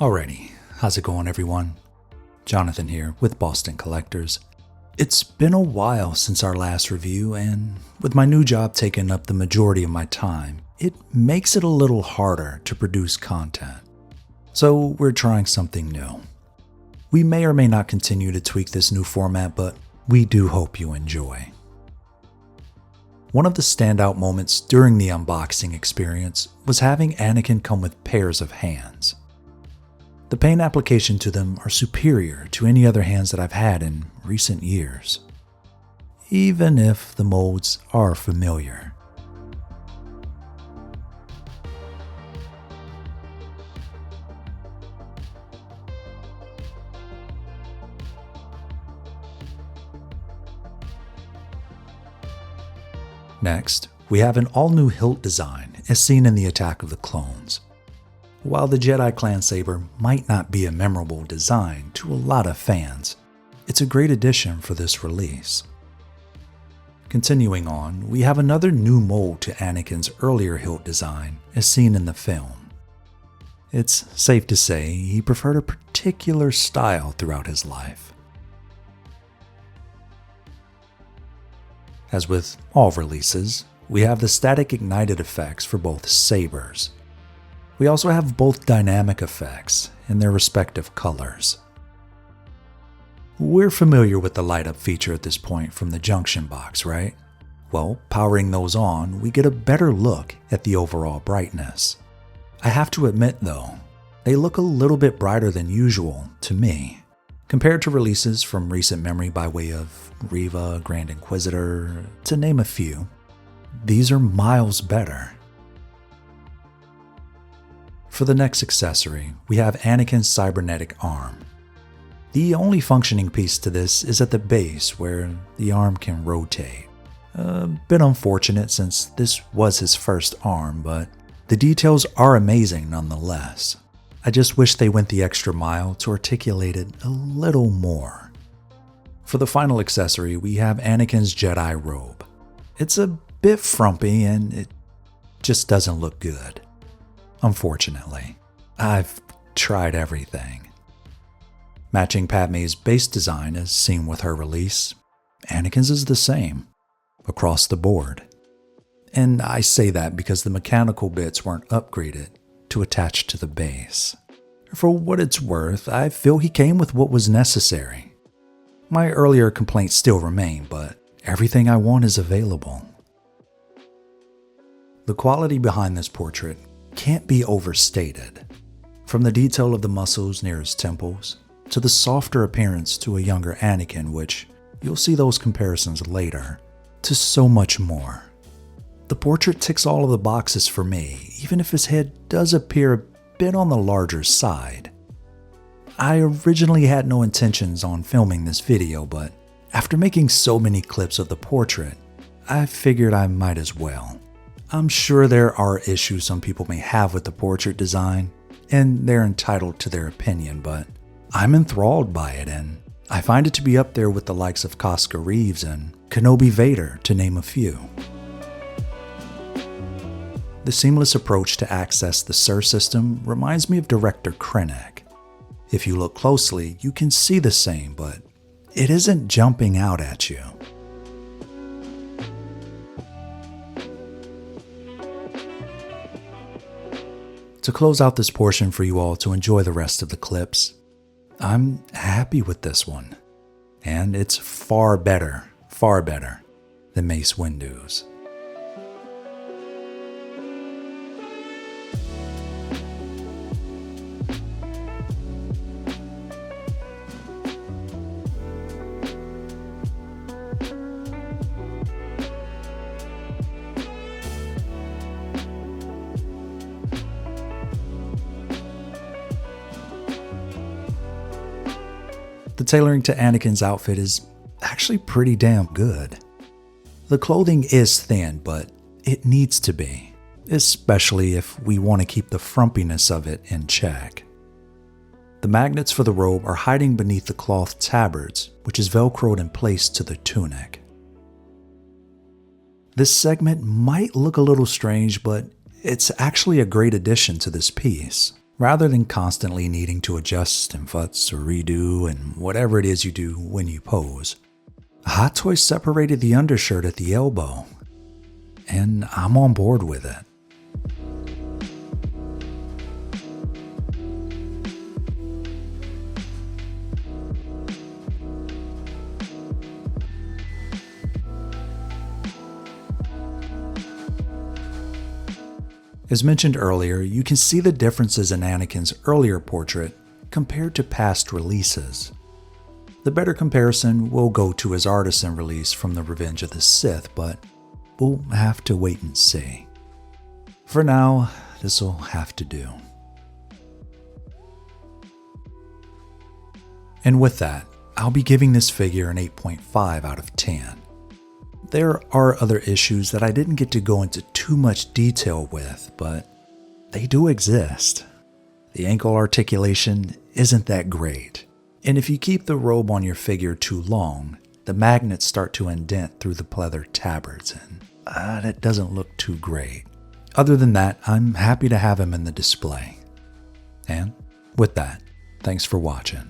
Alrighty, how's it going everyone? Jonathan here with Boston Collectors. It's been a while since our last review, and with my new job taking up the majority of my time, it makes it a little harder to produce content. So we're trying something new. We may or may not continue to tweak this new format, but we do hope you enjoy. One of the standout moments during the unboxing experience was having Anakin come with pairs of hands. The paint application to them are superior to any other hands that I've had in recent years, even if the molds are familiar. Next, we have an all-new hilt design as seen in the Attack of the Clones. While the Jedi clan saber might not be a memorable design to a lot of fans, it's a great addition for this release. Continuing on, we have another new mold to Anakin's earlier hilt design as seen in the film. It's safe to say he preferred a particular style throughout his life. As with all releases, we have the static ignited effects for both sabers. We also have both dynamic effects in their respective colors. We're familiar with the light up feature at this point from the junction box, right? Well, powering those on, we get a better look at the overall brightness. I have to admit though, they look a little bit brighter than usual to me, compared to releases from recent memory by way of Reva, Grand Inquisitor, to name a few. These are miles better. For the next accessory, we have Anakin's cybernetic arm. The only functioning piece to this is at the base where the arm can rotate. A bit unfortunate since this was his first arm, but the details are amazing nonetheless. I just wish they went the extra mile to articulate it a little more. For the final accessory, we have Anakin's Jedi robe. It's a bit frumpy and it just doesn't look good. Unfortunately, I've tried everything. Matching Padme's base design as seen with her release, Anakin's is the same, across the board. And I say that because the mechanical bits weren't upgraded to attach to the base. For what it's worth, I feel he came with what was necessary. My earlier complaints still remain, but everything I want is available. The quality behind this portrait can't be overstated. From the detail of the muscles near his temples, to the softer appearance to a younger Anakin, which you'll see those comparisons later, to so much more. The portrait ticks all of the boxes for me, even if his head does appear a bit on the larger side. I originally had no intentions on filming this video, but after making so many clips of the portrait, I figured I might as well. I'm sure there are issues some people may have with the portrait design, and they're entitled to their opinion, but I'm enthralled by it, and I find it to be up there with the likes of Casca Reeves and Kenobi Vader, to name a few. The seamless approach to access the Sur System reminds me of Director Krennic. If you look closely, you can see the same, but it isn't jumping out at you. To close out this portion for you all to enjoy the rest of the clips, I'm happy with this one, and it's far better than Mace Windu's. The tailoring to Anakin's outfit is actually pretty damn good. The clothing is thin, but it needs to be, especially if we want to keep the frumpiness of it in check. The magnets for the robe are hiding beneath the cloth tabards, which is velcroed in place to the tunic. This segment might look a little strange, but it's actually a great addition to this piece. rather than constantly needing to adjust and futz or redo and whatever it is you do when you pose. Hot Toys separated the undershirt at the elbow, and I'm on board with it. As mentioned earlier, you can see the differences in Anakin's earlier portrait compared to past releases. The better comparison will go to his artisan release from the Revenge of the Sith, but we'll have to wait and see. For now, this'll have to do. And with that, I'll be giving this figure an 8.5 out of 10. There are other issues that I didn't get to go into too much detail with, but they do exist. The ankle articulation isn't that great, and if you keep the robe on your figure too long, the magnets start to indent through the pleather tabards, and that doesn't look too great. Other than that, I'm happy to have him in the display. And with that, thanks for watching.